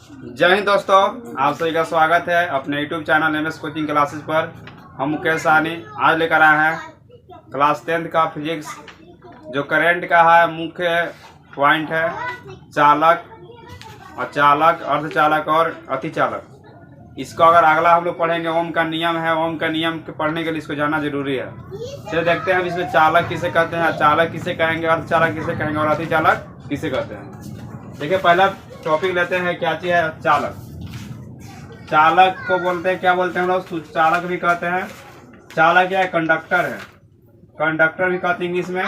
जय हिंद दोस्तों, आप सभी का स्वागत है अपने YouTube channel MS coaching classes पर। हम मुकेश साहनी आज लेकर आए हैं क्लास 10th का फिजिक्स, जो करंट का है मुख्य पॉइंट है चालक, अचालक, अर्धचालक और अतिचालक। इसको अगर अगला हम लोग पढ़ेंगे, ओम का नियम है। ओम का नियम के पढ़ने के लिए इसको जानना जरूरी है। चलिए देखते हैं हम इसमें चालक किसे कहते हैं, अचालक किसे कहेंगे, अर्धचालक किसे कहेंगे और अतिचालक किसे कहते हैं। देखिए पहला टॉपिक लेते हैं, क्या चीज है चालक। चालक को बोलते हैं, क्या बोलते हैं हम लोग, चालक भी कहते हैं। चालक क्या है, कंडक्टर है, कंडक्टर भी कहते हैं इंग्लिश में।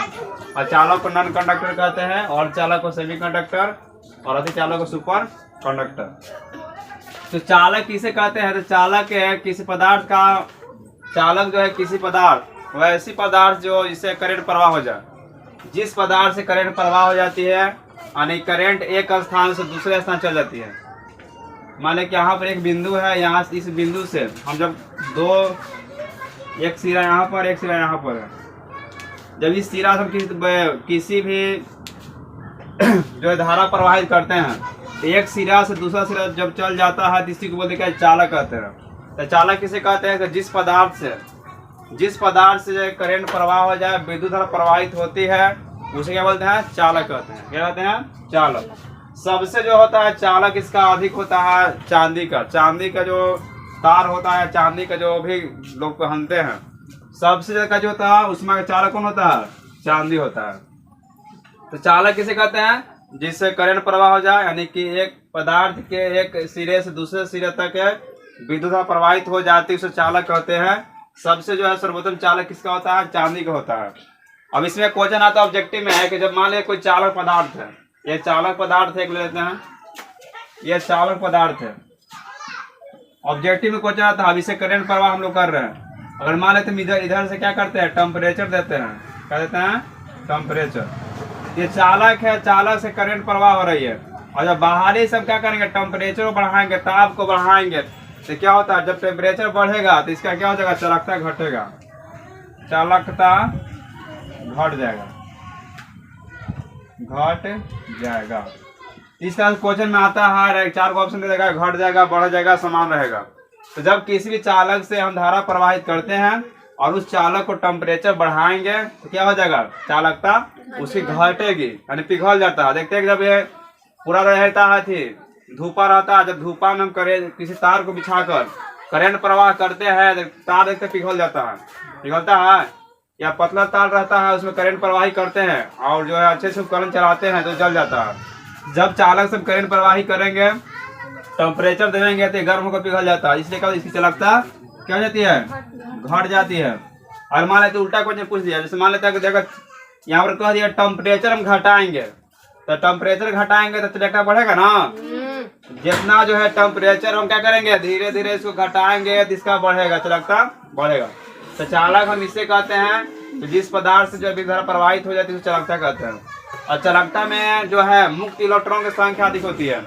अचालक को नॉन कंडक्टर कहते हैं, और चालक को सेमी कंडक्टर, और अतिचालक को सुपर कंडक्टर। तो चालक किसे कहते हैं, तो चालक है किसी पदार्थ का, चालक जो है किसी पदार्थ, वह ऐसी पदार्थ जो जिससे करंट प्रवाह हो जाए। जिस पदार्थ से करंट प्रवाह हो जाती है, यानी करंट एक स्थान से दूसरे स्थान चल जाती है। मान लें कि यहाँ पर एक बिंदु है, यहाँ इस बिंदु से हम जब एक सिरा यहाँ पर, एक सिरा यहाँ पर है, जब इस सिरा से हम किसी भी जो है धारा प्रवाहित करते हैं, तो एक सिरा से दूसरा सिरा जब चल जाता है तो इसी को बोलते हैं चालक कहते हैं। तो चालक किसे कहते हैं, जिस पदार्थ से करंट प्रवाह हो जाए, विद्युत धारा प्रवाहित होती है, उसे क्या बोलते हैं, चालक कहते हैं। क्या कहते हैं, चालक। सबसे जो होता है चालक इसका अधिक होता है चांदी का जो तार होता है, चांदी का जो भी लोग पहनते हैं, सबसे ज्यादा जो होता है उसमें चालक कौन होता है, चांदी होता है। तो चालक किसे कहते हैं, जिससे करंट प्रवाह हो जाए, यानी कि एक पदार्थ के एक सिरे से दूसरे सिरे तक विद्युत धारा प्रवाहित हो जाती है, उसे चालक कहते हैं। सबसे जो है सर्वोत्तम चालक किसका होता है, चांदी का होता है। अब इसमें क्वेश्चन आता है ऑब्जेक्टिव में है कि जब मान लिया कोई चालक पदार्थ है, ये चालक पदार्थ है, लेते हैं ये चालक पदार्थ है, ऑब्जेक्टिव में क्वेश्चन आता है। अब इसे करंट प्रवाह हम लोग कर रहे हैं, अगर मान लेते हैं इधर से क्या करते हैं, टेम्परेचर देते हैं, क्या देते हैं, टेम्परेचर। ये चालक है, चालक से करंट प्रवाह हो रही है, और जब बाहरी सब क्या करेंगे, टेम्परेचर को बढ़ाएंगे, ताप को बढ़ाएंगे, तो क्या होता है, जब टेम्परेचर बढ़ेगा तो इसका क्या हो जाएगा, चालकता घटेगा, चालकता घट जाएगा। इस तरह क्वेश्चन में आता है, 4 ऑप्शन दे देगा, घट जाएगा, बढ़ जाएगा, समान रहेगा। तो जब किसी भी चालक से हम धारा प्रवाहित करते हैं और उस चालक को टेम्परेचर बढ़ाएंगे तो क्या हो जाएगा, चालकता उसकी घटेगी, यानी पिघल जाता है। देखते हैं जब ये पूरा रहता है, धूपा रहता है, जब धूपा में हम किसी तार को बिछाकर करंट प्रवाह करते हैं, तार देखते पिघल जाता है, पिघलता है। या पतला तार रहता है, उसमें करंट प्रवाही करते हैं और जो है अच्छे से करंट चलाते हैं तो जल जाता है। जब चालक से करंट प्रवाही करेंगे, टेम्परेचर देंगे तो गर्म होकर पिघल जाता है, इसलिए क्या इसकी चालकता क्या हो जाती है, घट जाती है। और मान लेते उल्टा क्वेश्चन पूछ दिया, जैसे मान लेते हैं देखो यहाँ पर कह दिया टेम्परेचर हम घटाएंगे, तो टेम्परेचर घटाएंगे तो चालकता बढ़ेगा ना। जितना जो है टेम्परेचर हम क्या करेंगे, धीरे धीरे इसको घटाएंगे तो इसका बढ़ेगा, चालकता बढ़ेगा। तो चालक हम इससे कहते हैं तो जिस पदार्थ से जो विद्युत धारा प्रवाहित हो जाती है उसे चालकता कहते हैं। और चालकता में जो है मुक्त इलेक्ट्रॉन की संख्या अधिक होती है।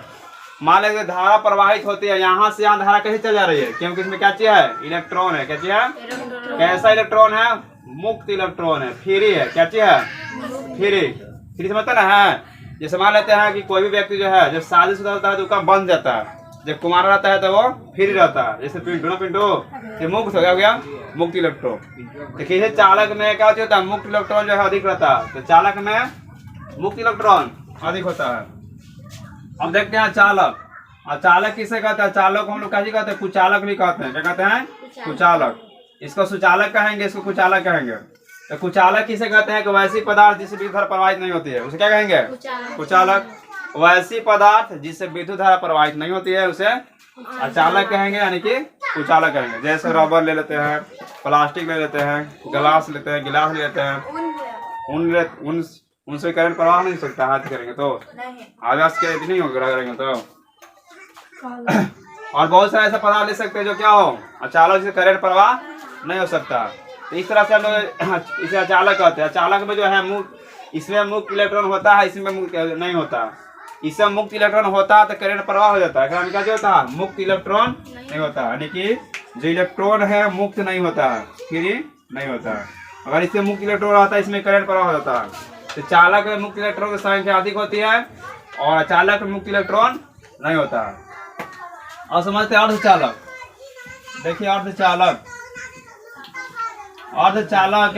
मान लीजिए धारा प्रवाहित होती है, यहाँ से यहाँ धारा कैसे चल जा रही है, क्योंकि इसमें क्या चीज है, इलेक्ट्रॉन है। क्या चीज है, कैसा इलेक्ट्रॉन है, मुक्त इलेक्ट्रॉन है, फ्री है। क्या चीज है, फ्री समझते ना है। जैसे मान लेते हैं कि कोई भी व्यक्ति जो है जब शादीशुदा होता है तो उसका बंद जाता है, जब कुमार रहता है तो वो फ्री रहता है। जैसे पिंटू ना, पिंटू ये मुक्त हो गया मुक्त इलेक्ट्रॉन। देखिए चालक में क्या होता है, मुक्त इलेक्ट्रॉन जो है अधिक रहता है, तो चालक में मुक्त इलेक्ट्रॉन अधिक होता है। अब देखते हैं चालक, और चालक किसे कहते हैं, चालक को हम लोग कैसे कहते हैं, कुचालक भी कहते हैं। क्या कहते हैं, कुचालक। इसको सुचालक कहेंगे, इसको कुचालक कहेंगे। तो कुचालक किसे कहते हैं कि वैसी पदार्थ जिससे विद्युत धारा प्रवाहित नहीं होती है, उसे क्या कहेंगे, कुचालक। वैसी पदार्थ जिससे विद्युत धारा प्रवाहित नहीं होती है उसे अचालक कहेंगे, यानी कि कुचालक कहेंगे। जैसे रबर ले लेते हैं, प्लास्टिक ले लेते हैं, गिलास लेते हैं, उनसे करंट प्रवाह नहीं सकता, हाथ करेंगे तो आवाज के नहीं होगा, करेंगे तो। और बहुत सारे ऐसा पदार्थ ले सकते हैं जो क्या हो, अचालक से करंट प्रवाह नहीं हो सकता। तो इस तरह से हम लोग इसे अचालक कहते हैं। अचालक में जो है इसमें मुक्त इलेक्ट्रॉन होता है, इसमें मुक्त नहीं होता। इसमें मुक्त इलेक्ट्रॉन होता है तो करंट प्रवाह हो जाता है, क्या जो होता है, मुक्त इलेक्ट्रॉन नहीं होता, यानी कि जो इलेक्ट्रॉन है मुक्त नहीं होता है, फ्री नहीं होता है। अगर इसमें मुक्त इलेक्ट्रॉन आता है, इसमें करंट प्रवाह हो जाता है। तो चालक में मुक्त इलेक्ट्रॉन की संख्या अधिक होती है और अचालक में मुक्त इलेक्ट्रॉन नहीं होता है। और समझते हैं अर्धचालक। देखिए अर्धचालक, अर्धचालक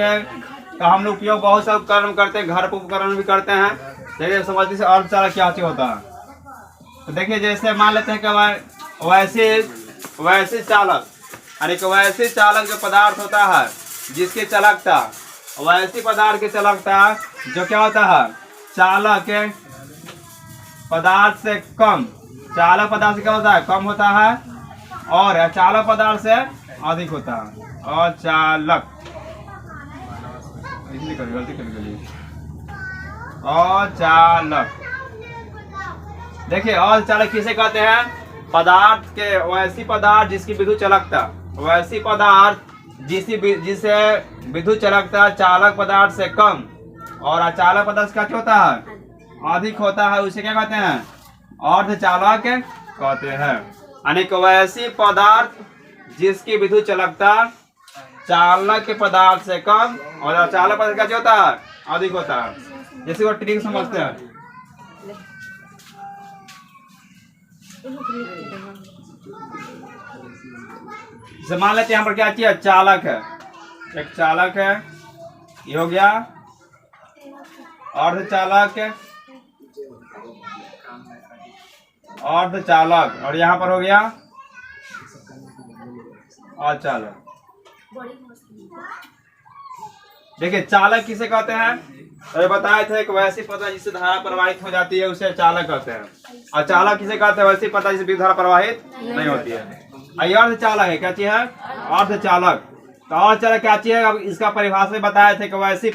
का हम लोग उपयोग बहुत से उपकरण में करते हैं, घर पर उपकरण भी करते हैं। देखिए समझते हैं अर्धचालक क्या चीज होता है। तो देखिए जैसे मान लेते हैं कि वैसे चालक, और एक वैसे चालक जो पदार्थ होता है जिसकी चालकता, वैसी पदार्थ की चालकता जो क्या होता है चालक के पदार्थ से कम, चालक पदार्थ से क्या होता है कम होता है, और चालक पदार्थ से अधिक होता है। अचालक, इसलिए गलती कर गई। अचालक, देखिए अचालक किसे कहते हैं? पदार्थ के, वैसी पदार्थ जिसकी विद्युत चालकता, वैसी पदार्थ जिसे विद्युत चालकता चालक पदार्थ से कम और अचालक पदार्थ का क्या होता है अधिक होता है, उसे क्या कहते हैं? अर्धचालक कहते हैं। अनेक वैसी पदार्थ जिसकी विद्युत चालकता चालक के पदार्थ से कम और अचालक पदार्थ का क्या होता है अधिक होता है। जैसे वो ट्रिक समझते हैं। मान लेते हैं यहाँ पर क्या चाहिए? चालक है, एक चालक है, ये हो गया अर्धचालक, अर्धचालक, और यहाँ पर हो गया अचालक। देखिए चालक किसे कहते हैं? अरे बताए थे कि वैसी पदार्थ जिससे धारा प्रवाहित हो जाती है उसे चालक कहते हैं। अचालक किसे कहते हैं? वैसी पदार्थ जिससे धारा प्रवाहित नहीं होती है। अर्धचालक है, क्या चीज है? अर्धचालक। तो अर्धचालक क्या चीज है? अब इसका परिभाषा में बताए थे कि वैसी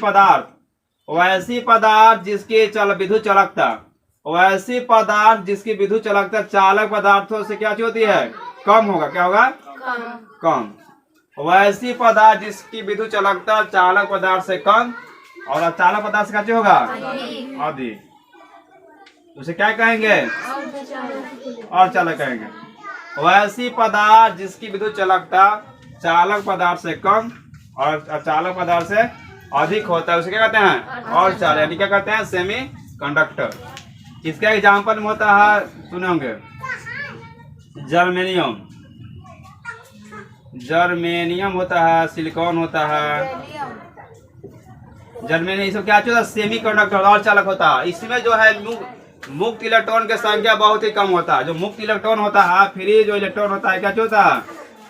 पदार्थ जिसकी विद्युत चालकता, वैसी पदार्थ जिसकी विद्युत चालकता चालक पदार्थों से क्या चीज होती है कम होगा। क्या होगा? कम। वैसी पदार्थ जिसकी विद्युत चालकता चालक पदार्थ से कम और अचालक पदार्थ से क्या चीज होगा अधिक। उसे क्या कहेंगे? अर्धचालक कहेंगे। वैसी पदार्थ जिसकी विद्युत चालकता चालक पदार्थ से कम और अचालक पदार्थ से अधिक होता है उसे क्या कहते हैं? अर्धचालक, यानी क्या कहते हैं? Semi conductor. इसका एग्जाम्पल में होता है, सुने होंगे, जर्मेनियम होता है, सिलिकॉन होता है। जर्मेनियम इसमें क्या होता है? सेमी कंडक्टर, अर्धचालक होता है। इसमें जो है मुक्त इलेक्ट्रॉन की संख्या बहुत ही कम होता है। जो मुक्त इलेक्ट्रॉन होता है, फ्री जो इलेक्ट्रॉन होता है क्या होता है?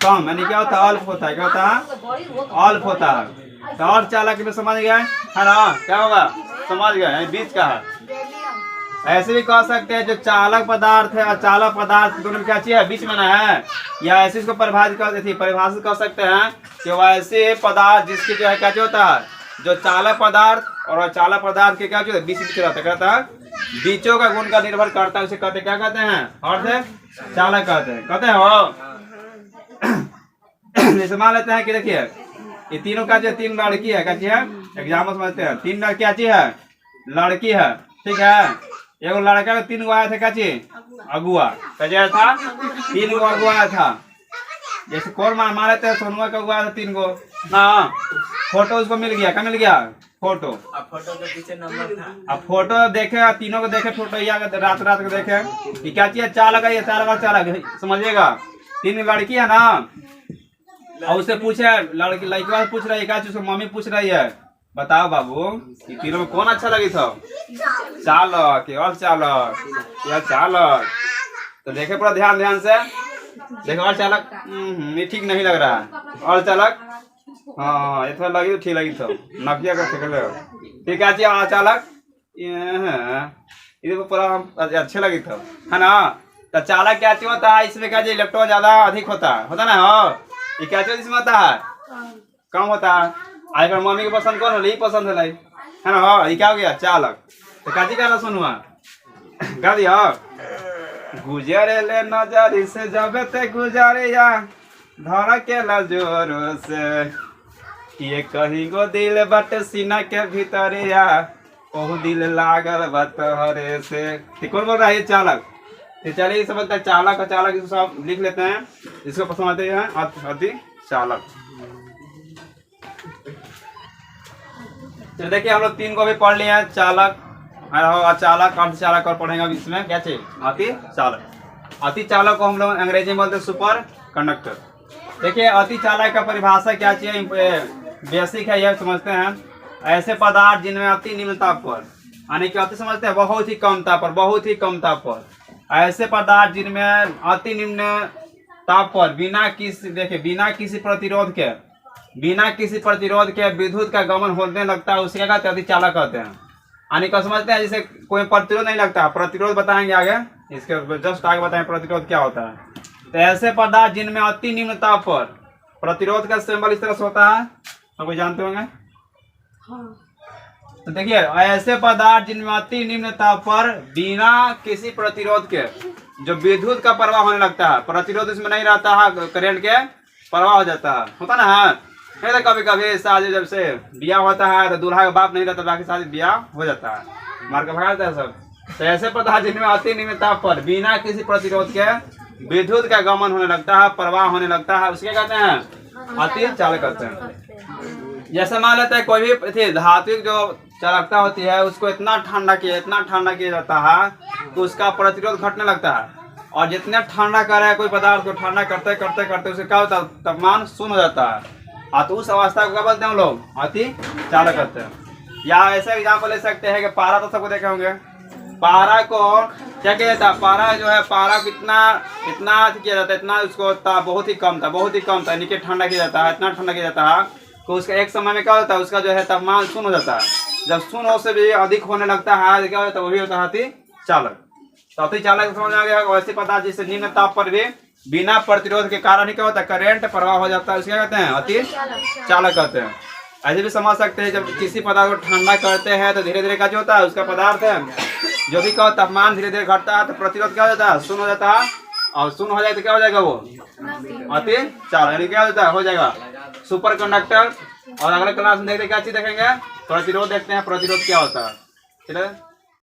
कम, यानी क्या होता है? अल्प होता है। क्या होता है? अल्प होता है। तो अर्धचालक में समझ गए है ना? क्या होगा? समझ गए, बीच का है। ऐसे भी कह सकते हैं जो चालक पदार्थ है और चालक पदार्थ दोनों में क्या चीज है? बीच में ना है। या ऐसे इसको परिभाषित कर सकते हैं कि वैसे पदार्थ जिसकी जो है क्या होता है? जो चालक पदार्थ और अचालक पदार्थ के क्या जो है बीच रहता है, कहता है बीचों का गुण का निर्भर करता है, उसे कहते क्या कहते हैं? अर्धचालक कहते हैं हो। जैसे मान लेते हैं कि देखिए ये तीनों का जो तीन लड़की है, क्या चीज है? एग्जाम्पल समझते हैं। तीन क्या चीज है? लड़की है, ठीक है। एगो लड़का तीन गो आया था, क्या चीज? अगुआ। कैसे था? तीन गो अगुआ आया था। जैसे कौन मान लेते हैं सोनुआ का अगुआ था तीन गो ना। फोटो उसको मिल गया, क्या मिल गया? फोटो। अब फोटो के पीछे नंबर था। अब फोटो देखे, तीनों को देखे, फोटो रात को देखे, ये क्या चीज? चालक है, ये चालक समझिएगा। तीन लड़की है ना, और उससे पूछे लड़की पूछ रही है, क्या चीज? मम्मी पूछ रही है, बताओ बाबू ये तीनों में कौन अच्छा लगी था? चालक और चालक या चालक। तो देखे पूरा ध्यान से देखो। और चालक ये ठीक नहीं लग रहा है। और चालक हाँ ये थोड़ा लगी तो ठीक लगी था, नकिया का ठीक है। और चालक ये पूरा अच्छे लगी था, है ना। तो चालक क्या चीज होता है? इसमें क्या इलेक्ट्रॉन ज्यादा अधिक होता है ना। हाँ ये क्या चीज इसमें होता है? कम होता है। आजकल मम्मी के पसंद कौन होली? पसंद है ना। हाँ ये क्या हो गया? चालक। तो काजी का सुनवा गा दिया। गुजरे ले नजर से जब ते गुजरिया धर के जोर से, ये कहीं गो दिल बट सीना के भीतरिया ओहु दिल लागल बतहरे से। कौन बोल रहा है? ये चालक। तो चलिए समझते हैं चालक और चालक, इसको सब लिख लेते हैं। इसको समझते हैं अर्धचालक। तो देखिए हम लोग तीन को भी पढ़ लिए हैं, चालक, अचालक, अर्धचालक, और पढ़ेंगे इसमें क्या चाहिए? अर्धचालक। अति चालक को हम लोग अंग्रेजी में बोलते हैं सुपर कंडक्टर। देखिए अति चालक का परिभाषा क्या चाहिए, बेसिक है, यह समझते हैं। ऐसे पदार्थ जिनमें अति निम्न ताप पर, यानी कि अति समझते हैं बहुत ही कम ताप पर, बहुत ही कम ताप पर, ऐसे पदार्थ जिनमें अति निम्न ताप पर बिना किसी प्रतिरोध के विद्युत का गमन होने लगता है, उसे क्या कहते हैं, अति चालक कहते हैं। यानी क्या समझते हैं, जैसे कोई प्रतिरोध नहीं लगता, प्रतिरोध बताएंगे आगे, इसके जस्ट आगे बताएंगे प्रतिरोध क्या होता है। तो ऐसे पदार्थ जिनमें अति निम्न ताप पर, प्रतिरोध का सिंबल इस तरह से होता है, सब कोई जानते होंगे। तो देखिए ऐसे पदार्थ जिनमें अति निम्न ताप पर बिना किसी प्रतिरोध के जो विद्युत का प्रवाह होने लगता है, प्रतिरोध इसमें नहीं रहता है, करंट के प्रवाह हो जाता है, होता ना है। नहीं तो कभी कभी शादी जब से ब्याह होता है तो दूल्हा का बाप नहीं रहता, बाकी शादी ब्याह हो जाता है, मार के भगा देता है सब। तो ऐसे पदार्थ जिनमें अति निम्न ताप पर बिना किसी प्रतिरोध के विद्युत का गमन होने लगता है, प्रवाह होने लगता है, उसके कहते हैं अति चालक कहते हैं। जैसे मान लेते हैं कोई भी धात्विक जो चालकता होती है उसको इतना ठंडा किया जाता है तो उसका प्रतिरोध घटने लगता है, और जितने ठंडा करे कोई पदार्थ को, ठंडा करते करते करते उसका क्या होता है, तापमान शून्य हो जाता है, तो उस अवस्था को क्या बोलते हैं हम लोग, अति चालक कहते हैं। या ऐसे एग्जाम्पल ले सकते हैं कि पारा तो सबको देखे होंगे, पारा को क्या किया जाता है, पारा जो है, पारा को इतना किया जाता है, इतना उसको बहुत ही कम था नीचे ठंडा किया जाता है, इतना ठंडा किया जाता है कि उसका एक समय में क्या होता है, उसका जो है तापमान शून्य हो जाता है। जब शून्य से भी अधिक होने लगता है तो क्या होता है, वही होता है अति चालक। तो अति चालक समझ आ गया, वैसे पदार्थ जिससे निम्न ताप पर भी बिना प्रतिरोध के कारण ही क्या होता है, करंट प्रवाह हो जाता है, उसके कहते हैं अति चालक कहते हैं। ऐसे भी समझ सकते हैं जब किसी पदार्थ को ठंडा करते हैं तो धीरे धीरे क्या होता है, उसका पदार्थ है जो भी क्या तापमान धीरे धीरे घटता है तो प्रतिरोध क्या हो जाता है, शून्य हो जाता है, और शून्य हो जाए तो क्या हो जाएगा, वो अति चालक, यानी क्या होता है, हो जाएगा सुपर कंडक्टर। और अगले क्लास में देखते क्या चीज देखेंगे, प्रतिरोध देखते हैं, प्रतिरोध क्या होता है। ठीक है।